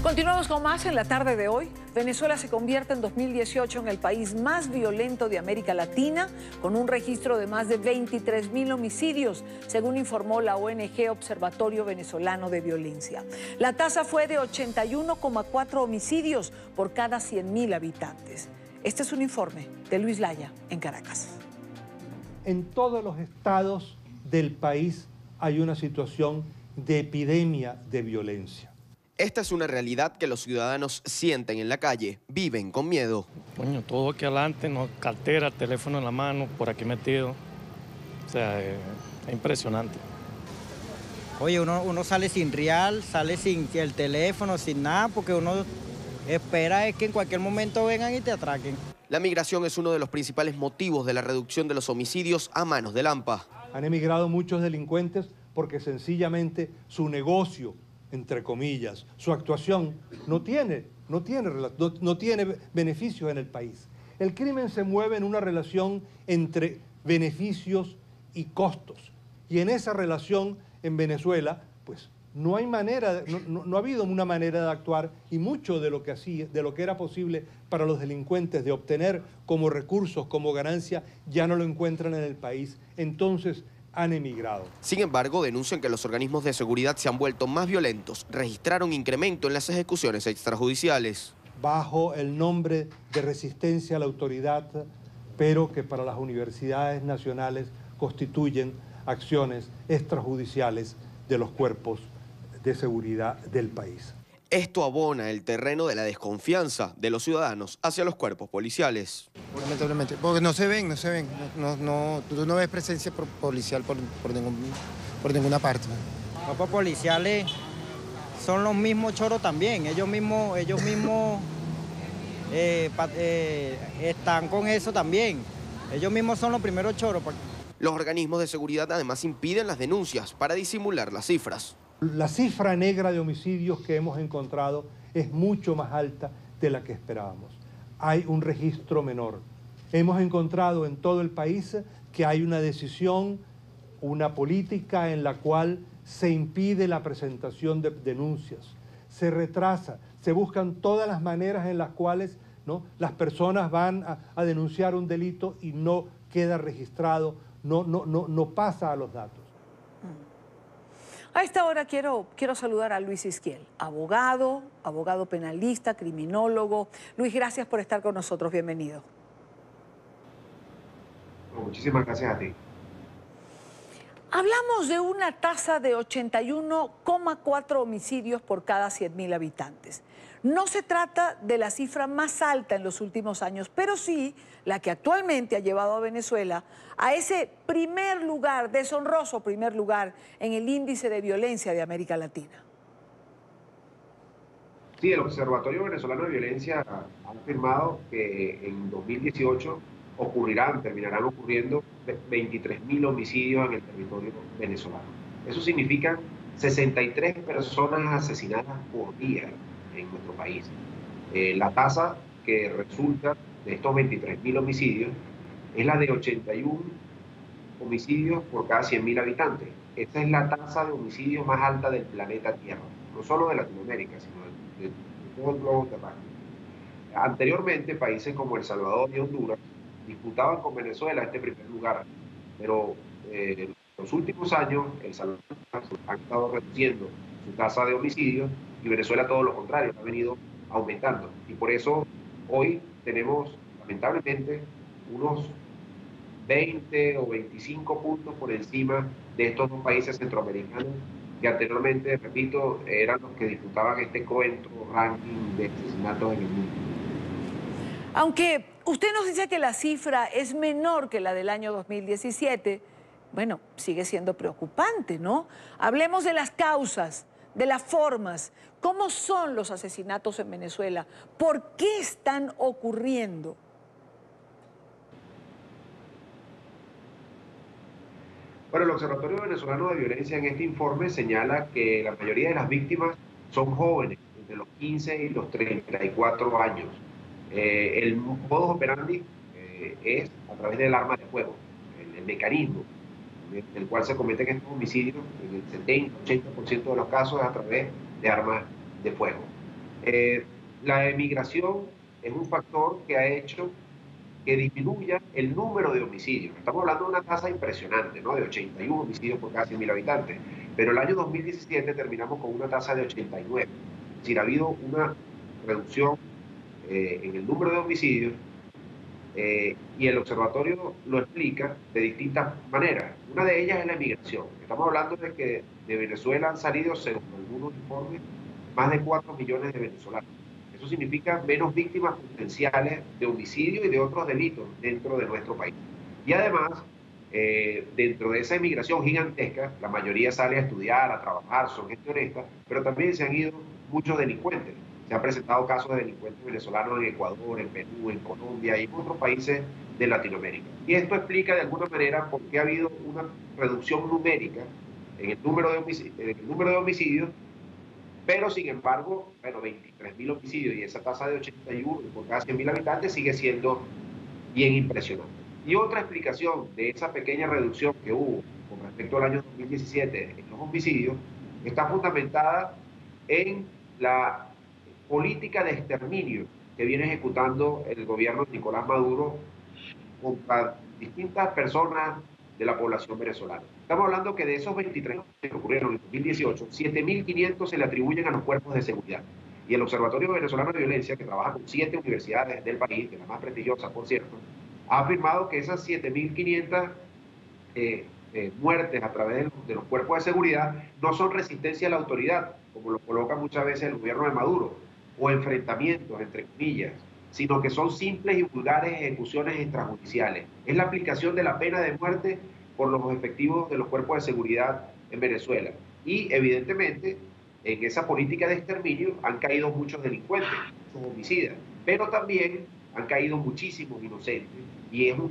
Continuamos con más en la tarde de hoy. Venezuela se convierte en 2018 en el país más violento de América Latina, con un registro de más de 23.000 homicidios, según informó la ONG Observatorio Venezolano de Violencia. La tasa fue de 81,4 homicidios por cada 100.000 habitantes. Este es un informe de Luis Laya en Caracas. En todos los estados del país hay una situación de epidemia de violencia. Esta es una realidad que los ciudadanos sienten en la calle, viven con miedo. Coño, todo aquí adelante, no, cartera, teléfono en la mano, por aquí metido. O sea, es impresionante. Oye, uno sale sin real, sale sin el teléfono, sin nada, porque uno espera es que en cualquier momento vengan y te atraquen. La migración es uno de los principales motivos de la reducción de los homicidios a manos de Lampa. Han emigrado muchos delincuentes porque sencillamente su negocio, entre comillas, su actuación no tiene beneficios en el país. El crimen se mueve en una relación entre beneficios y costos. Y en esa relación en Venezuela, pues no hay manera, no ha habido una manera de actuar, y mucho de lo que era posible para los delincuentes de obtener como recursos, como ganancia, ya no lo encuentran en el país. Entonces han emigrado. Sin embargo, denuncian que los organismos de seguridad se han vuelto más violentos, registraron incremento en las ejecuciones extrajudiciales. Bajo el nombre de resistencia a la autoridad, pero que para las universidades nacionales constituyen acciones extrajudiciales de los cuerpos de seguridad del país. Esto abona el terreno de la desconfianza de los ciudadanos hacia los cuerpos policiales. Lamentablemente, porque no se ven. Tú no ves presencia policial por ninguna parte. Los cuerpos policiales son los mismos choros también. Ellos mismos están con eso también. Ellos mismos son los primeros choros. Los organismos de seguridad además impiden las denuncias para disimular las cifras. La cifra negra de homicidios que hemos encontrado es mucho más alta de la que esperábamos. Hay un registro menor. Hemos encontrado en todo el país que hay una decisión, una política en la cual se impide la presentación de denuncias, se retrasa, se buscan todas las maneras en las cuales, ¿no?, las personas van a denunciar un delito y no queda registrado, no pasa a los datos. A esta hora quiero saludar a Luis Isquiel, abogado penalista, criminólogo. Luis, gracias por estar con nosotros, bienvenido. Muchísimas gracias a ti. Hablamos de una tasa de 81,4 homicidios por cada 100.000 habitantes. No se trata de la cifra más alta en los últimos años, pero sí la que actualmente ha llevado a Venezuela a ese primer lugar, deshonroso primer lugar en el índice de violencia de América Latina. Sí, el Observatorio Venezolano de Violencia ha afirmado que en 2018 terminarán ocurriendo 23.000 homicidios en el territorio venezolano. Eso significa 63 personas asesinadas por día en nuestro país. La tasa que resulta de estos 23.000 homicidios es la de 81 homicidios por cada 100.000 habitantes. Esta es la tasa de homicidios más alta del planeta Tierra, no solo de Latinoamérica, sino de todo el globo terráqueo. Anteriormente, países como El Salvador y Honduras disputaban con Venezuela este primer lugar, pero en los últimos años El Salvador ha estado reduciendo su tasa de homicidios y Venezuela todo lo contrario, ha venido aumentando. Y por eso hoy tenemos lamentablemente unos 20 o 25 puntos por encima de estos dos países centroamericanos que anteriormente, repito, eran los que disputaban este cruento ranking de asesinatos en el mundo. Aunque usted nos dice que la cifra es menor que la del año 2017, bueno, sigue siendo preocupante, ¿no? Hablemos de las causas, de las formas. ¿Cómo son los asesinatos en Venezuela? ¿Por qué están ocurriendo? Bueno, el Observatorio Venezolano de Violencia en este informe señala que la mayoría de las víctimas son jóvenes, entre los 15 y los 34 años. El modus operandi es a través del arma de fuego, el mecanismo en el cual se cometen estos homicidios, en el 70-80% de los casos es a través de armas de fuego. La emigración es un factor que ha hecho que disminuya el número de homicidios. Estamos hablando de una tasa impresionante, ¿no? De 81 homicidios por cada 100.000 habitantes. Pero el año 2017 terminamos con una tasa de 89. Es decir, ha habido una reducción en el número de homicidios y el observatorio lo explica de distintas maneras. Una de ellas es la emigración. Estamos hablando de que de Venezuela han salido, según algunos informes, más de 4 millones de venezolanos. Eso significa menos víctimas potenciales de homicidio y de otros delitos dentro de nuestro país. Y además, dentro de esa emigración gigantesca, la mayoría sale a estudiar, a trabajar, son gente honesta, pero también se han ido muchos delincuentes. Se han presentado casos de delincuentes venezolanos en Ecuador, en Perú, en Colombia y en otros países de Latinoamérica. Y esto explica de alguna manera por qué ha habido una reducción numérica en el número de homicidios, pero sin embargo, bueno, 23.000 homicidios y esa tasa de 81 por cada 100.000 habitantes sigue siendo bien impresionante. Y otra explicación de esa pequeña reducción que hubo con respecto al año 2017 en los homicidios está fundamentada en la política de exterminio que viene ejecutando el gobierno de Nicolás Maduro contra distintas personas de la población venezolana. Estamos hablando que de esos 23 que ocurrieron en 2018, 7.500 se le atribuyen a los cuerpos de seguridad. Y el Observatorio Venezolano de Violencia, que trabaja con 7 universidades del país, de las más prestigiosas, por cierto, ha afirmado que esas 7.500 muertes a través de los cuerpos de seguridad no son resistencia a la autoridad, como lo coloca muchas veces el gobierno de Maduro, o enfrentamientos, entre comillas, sino que son simples y vulgares ejecuciones extrajudiciales. Es la aplicación de la pena de muerte por los efectivos de los cuerpos de seguridad en Venezuela. Y evidentemente, en esa política de exterminio han caído muchos delincuentes, muchos homicidas, pero también han caído muchísimos inocentes y es un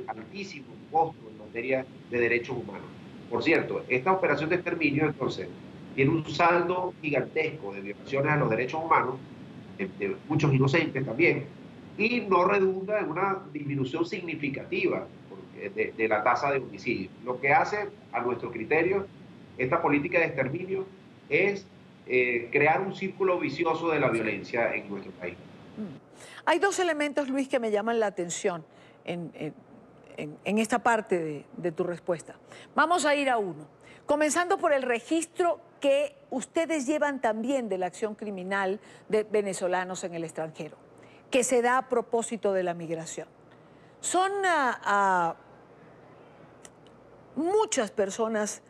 altísimo costo en materia de derechos humanos. Por cierto, esta operación de exterminio entonces tiene un saldo gigantesco de violaciones a los derechos humanos, de muchos inocentes también, y no redunda en una disminución significativa de la tasa de homicidios. Lo que hace, a nuestro criterio, esta política de exterminio es crear un círculo vicioso de la violencia en nuestro país. Hay dos elementos, Luis, que me llaman la atención en esta parte de tu respuesta. Vamos a ir a uno, comenzando por el registro que ustedes llevan también de la acción criminal de venezolanos en el extranjero, que se da a propósito de la migración. Son muchas personas,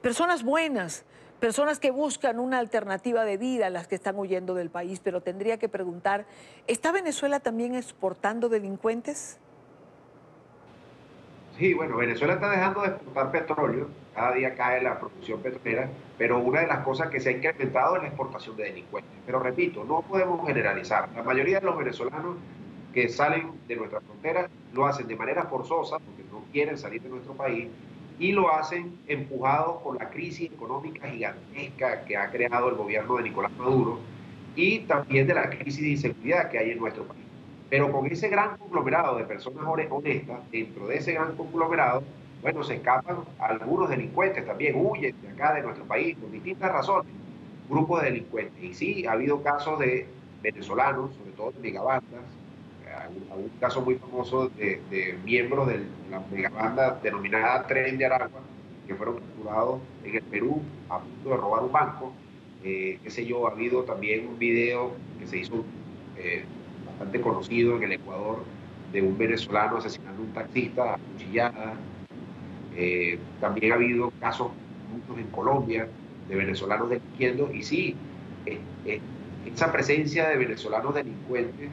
personas buenas, personas que buscan una alternativa de vida a las que están huyendo del país, pero tendría que preguntar, ¿está Venezuela también exportando delincuentes? Sí, bueno, Venezuela está dejando de exportar petróleo, cada día cae la producción petrolera, pero una de las cosas que se ha incrementado es la exportación de delincuentes. Pero repito, no podemos generalizar. La mayoría de los venezolanos que salen de nuestra frontera lo hacen de manera forzosa, porque no quieren salir de nuestro país, y lo hacen empujados por la crisis económica gigantesca que ha creado el gobierno de Nicolás Maduro y también de la crisis de inseguridad que hay en nuestro país. Pero con ese gran conglomerado de personas honestas, dentro de ese gran conglomerado, bueno, se escapan algunos delincuentes también, huyen de acá, de nuestro país, por distintas razones, grupos de delincuentes. Y sí, ha habido casos de venezolanos, sobre todo de megabandas, un caso muy famoso de miembros de la megabanda denominada Tren de Aragua, que fueron capturados en el Perú a punto de robar un banco. Qué sé yo, ha habido también un video que se hizo bastante conocido en el Ecuador de un venezolano asesinando a un taxista a cuchilladas. También ha habido casos, muchos en Colombia, de venezolanos delinquiendo, y sí, esa presencia de venezolanos delincuentes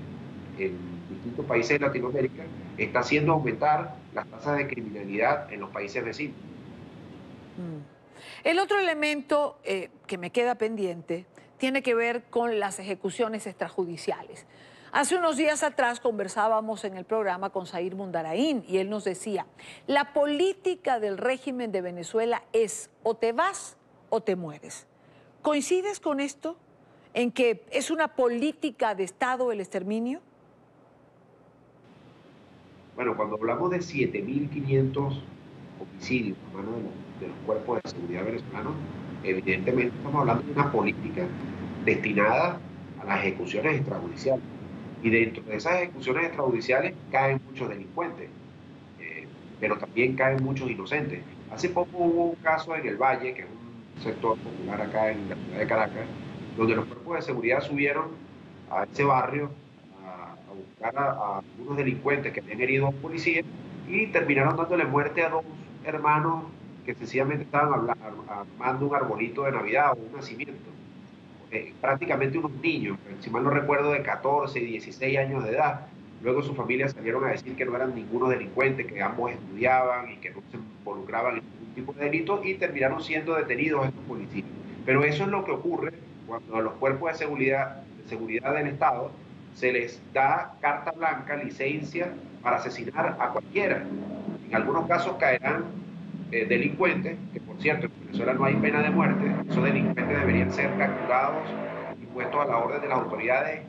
en distintos países de Latinoamérica está haciendo aumentar las tasas de criminalidad en los países vecinos. El otro elemento que me queda pendiente tiene que ver con las ejecuciones extrajudiciales. Hace unos días atrás conversábamos en el programa con Zair Mundarain y él nos decía, la política del régimen de Venezuela es o te vas o te mueres. ¿Coincides con esto? ¿En que es una política de Estado el exterminio? Bueno, cuando hablamos de 7.500 homicidios a mano de los cuerpos de seguridad venezolanos, evidentemente estamos hablando de una política destinada a las ejecuciones extrajudiciales. Y dentro de esas ejecuciones extrajudiciales caen muchos delincuentes, pero también caen muchos inocentes. Hace poco hubo un caso en el Valle, que es un sector popular acá en la ciudad de Caracas, donde los cuerpos de seguridad subieron a ese barrio a buscar a algunos delincuentes que habían herido a un policía y terminaron dándole muerte a dos hermanos que sencillamente estaban armando un arbolito de Navidad o un nacimiento. Prácticamente unos niños, si mal no recuerdo, de 14 y 16 años de edad. Luego sus familias salieron a decir que no eran ninguno delincuente, que ambos estudiaban y que no se involucraban en ningún tipo de delito, y terminaron siendo detenidos estos policías. Pero eso es lo que ocurre cuando a los cuerpos de seguridad del Estado se les da carta blanca, licencia para asesinar a cualquiera. En algunos casos caerán delincuentes, que por cierto en Venezuela no hay pena de muerte. Esos delincuentes deberían ser capturados y puestos a la orden de las autoridades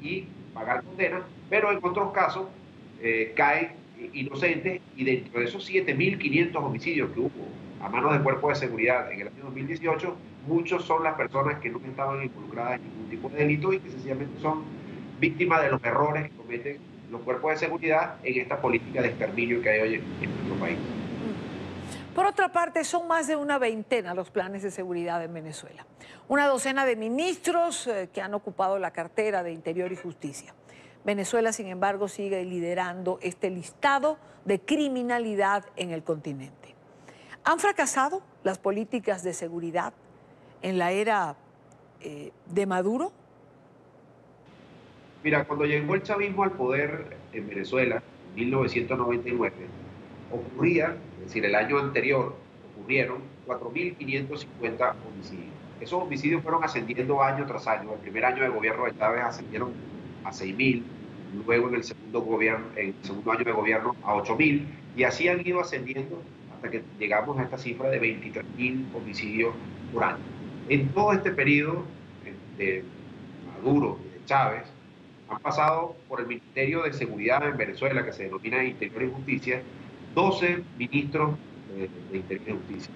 y pagar condena, pero en otros casos caen inocentes, y dentro de esos 7.500 homicidios que hubo a manos de cuerpos de seguridad en el año 2018, muchos son las personas que no estaban involucradas en ningún tipo de delito y que sencillamente son víctimas de los errores que cometen los cuerpos de seguridad en esta política de exterminio que hay hoy en nuestro país. Por otra parte, son más de una veintena los planes de seguridad en Venezuela. Una docena de ministros que han ocupado la cartera de Interior y Justicia. Venezuela, sin embargo, sigue liderando este listado de criminalidad en el continente. ¿Han fracasado las políticas de seguridad en la era de Maduro? Mira, cuando llegó el chavismo al poder en Venezuela, en 1999, es decir, el año anterior, ocurrieron 4.550 homicidios. Esos homicidios fueron ascendiendo año tras año. El primer año de gobierno de Chávez ascendieron a 6.000, luego en el segundo año de gobierno a 8.000, y así han ido ascendiendo hasta que llegamos a esta cifra de 23.000 homicidios por año. En todo este periodo de Maduro y de Chávez, han pasado por el Ministerio de Seguridad en Venezuela, que se denomina Interior y Justicia, 12 ministros de Interior y Justicia.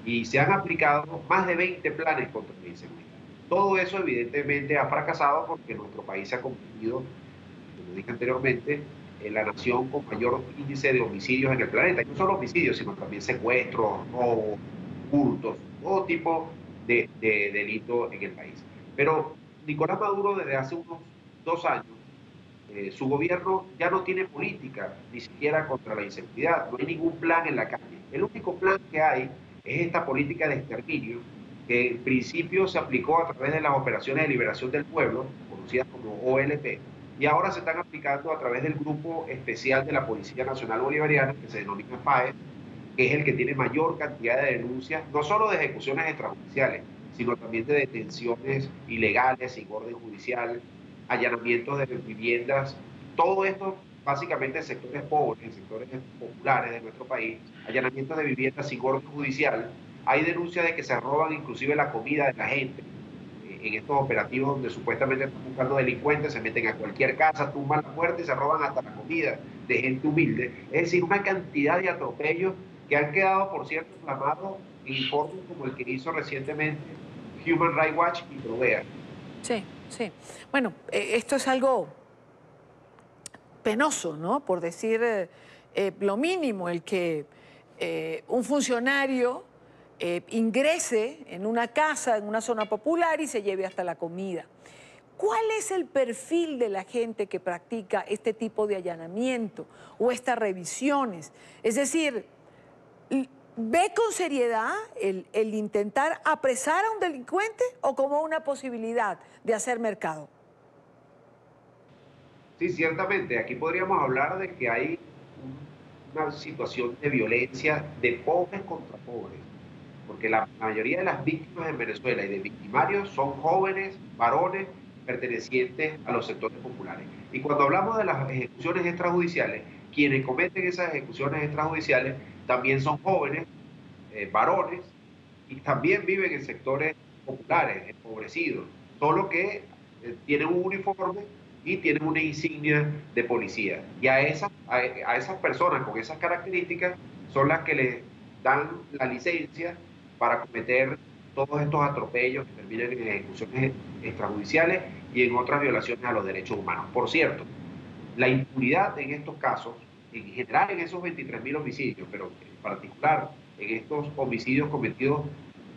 Y se han aplicado más de 20 planes contra la inseguridad. Todo eso evidentemente ha fracasado porque nuestro país se ha convertido, como dije anteriormente, en la nación con mayor índice de homicidios en el planeta. Y no solo homicidios, sino también secuestros, robos, hurtos, todo tipo de delitos en el país. Pero Nicolás Maduro, desde hace unos 2 años, su gobierno ya no tiene política, ni siquiera contra la inseguridad. No hay ningún plan en la calle. El único plan que hay es esta política de exterminio, que en principio se aplicó a través de las operaciones de liberación del pueblo, conocidas como OLP, y ahora se están aplicando a través del Grupo Especial de la Policía Nacional Bolivariana, que se denomina FAES, que es el que tiene mayor cantidad de denuncias, no solo de ejecuciones extrajudiciales, sino también de detenciones ilegales sin orden judicial, allanamientos de viviendas, todo esto básicamente en sectores pobres, en sectores populares de nuestro país, allanamientos de viviendas sin orden judicial. Hay denuncias de que se roban inclusive la comida de la gente en estos operativos donde supuestamente están buscando delincuentes, se meten a cualquier casa, tumban la puerta y se roban hasta la comida de gente humilde. Es decir, una cantidad de atropellos que han quedado, por cierto, inflamados en informes como el que hizo recientemente Human Rights Watch y Provea. Sí, sí. Bueno, esto es algo penoso, ¿no? Por decir lo mínimo, el que un funcionario ingrese en una casa, en una zona popular y se lleve hasta la comida. ¿Cuál es el perfil de la gente que practica este tipo de allanamiento o estas revisiones? Es decir, ¿ve con seriedad el intentar apresar a un delincuente o como una posibilidad de hacer mercado? Sí, ciertamente. Aquí podríamos hablar de que hay una situación de violencia de pobres contra pobres, porque la mayoría de las víctimas en Venezuela y de victimarios son jóvenes, varones, pertenecientes a los sectores populares. Y cuando hablamos de las ejecuciones extrajudiciales, quienes cometen esas ejecuciones extrajudiciales también son jóvenes, varones, y también viven en sectores populares, empobrecidos, solo que tienen un uniforme y tienen una insignia de policía. Y a esas personas con esas características son las que les dan la licencia para cometer todos estos atropellos que terminan en ejecuciones extrajudiciales y en otras violaciones a los derechos humanos. Por cierto, la impunidad en estos casos, en general en esos 23.000 homicidios, pero en particular en estos homicidios cometidos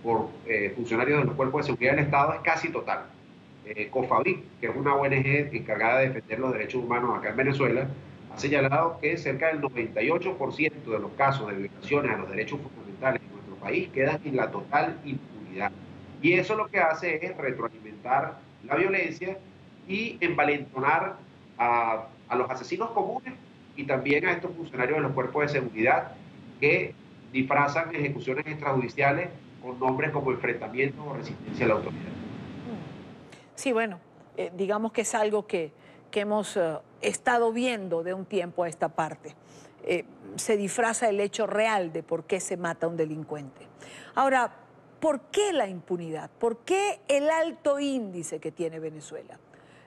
por funcionarios de los cuerpos de seguridad del Estado, es casi total. COFAVIC, que es una ONG encargada de defender los derechos humanos acá en Venezuela, ha señalado que cerca del 98% de los casos de violaciones a los derechos fundamentales en nuestro país quedan en la total impunidad. Y eso lo que hace es retroalimentar la violencia y envalentonar a los asesinos comunes y también a estos funcionarios de los cuerpos de seguridad que disfrazan ejecuciones extrajudiciales con nombres como enfrentamiento o resistencia a la autoridad. Sí, bueno, digamos que es algo que hemos estado viendo de un tiempo a esta parte. Se disfraza el hecho real de por qué se mata a un delincuente. Ahora, ¿por qué la impunidad? ¿Por qué el alto índice que tiene Venezuela?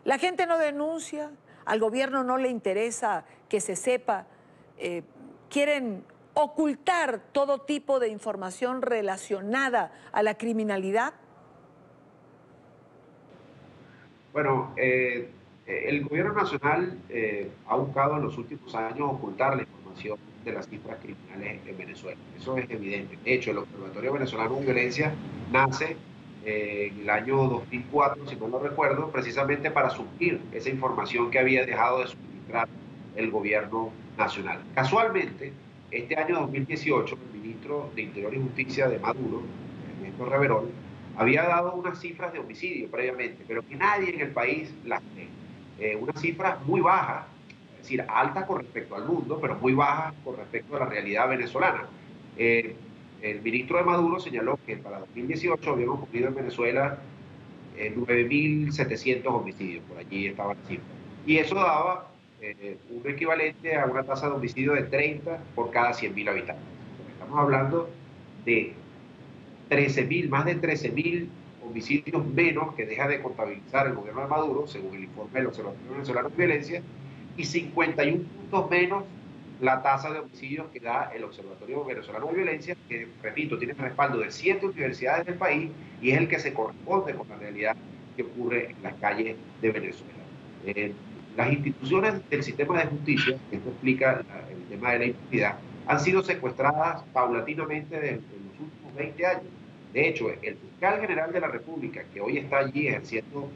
La gente no denuncia, al gobierno no le interesa que se sepa, quieren ocultar todo tipo de información relacionada a la criminalidad. Bueno, el gobierno nacional ha buscado en los últimos años ocultar la información de las cifras criminales en Venezuela. Eso es evidente. De hecho, el Observatorio Venezolano de Violencia nace en el año 2004, si no lo recuerdo, precisamente para suplir esa información que había dejado de suministrar el gobierno nacional. Casualmente, este año 2018, el ministro de Interior y Justicia de Maduro, Ernesto Reverol, había dado unas cifras de homicidio previamente, pero que nadie en el país las tiene. Unas cifras muy bajas, es decir, altas con respecto al mundo, pero muy bajas con respecto a la realidad venezolana. El ministro de Maduro señaló que para 2018 habían ocurrido en Venezuela 9.700 homicidios, por allí estaba la cifra. Y eso daba un equivalente a una tasa de homicidio de 30 por cada 100.000 habitantes. Estamos hablando de 13.000, más de 13.000 homicidios menos que deja de contabilizar el gobierno de Maduro, según el informe del Observatorio Venezolano de Violencia, y 51 puntos menos la tasa de homicidios que da el Observatorio Venezolano de Violencia, que, repito, tiene el respaldo de 7 universidades del país y es el que se corresponde con la realidad que ocurre en las calles de Venezuela. Las instituciones del sistema de justicia, que esto explica el tema de la impunidad, han sido secuestradas paulatinamente desde los últimos 20 años. De hecho, el fiscal general de la República, que hoy está allí ejerciendo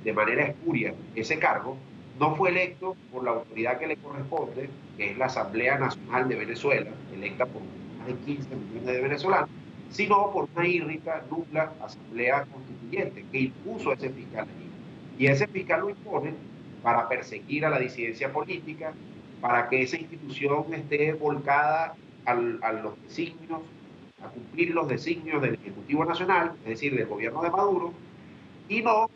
de manera espuria ese cargo, no fue electo por la autoridad que le corresponde, que es la Asamblea Nacional de Venezuela, electa por más de 15 millones de venezolanos, sino por una írrica, nula Asamblea Constituyente que impuso a ese fiscal allí. Y ese fiscal lo impone para perseguir a la disidencia política, para que esa institución esté volcada a los designios, a cumplir los designios del Ejecutivo Nacional, es decir, del gobierno de Maduro, y no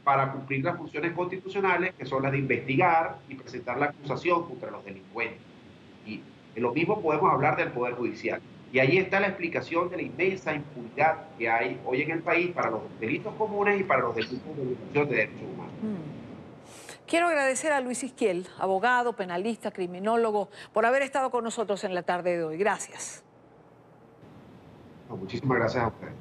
para cumplir las funciones constitucionales, que son las de investigar y presentar la acusación contra los delincuentes. Y en lo mismo podemos hablar del Poder Judicial. Y ahí está la explicación de la inmensa impunidad que hay hoy en el país para los delitos comunes y para los delitos de violación de derechos humanos. Quiero agradecer a Luis Isquiel, abogado, penalista, criminólogo, por haber estado con nosotros en la tarde de hoy. Gracias. Muchísimas gracias a ustedes.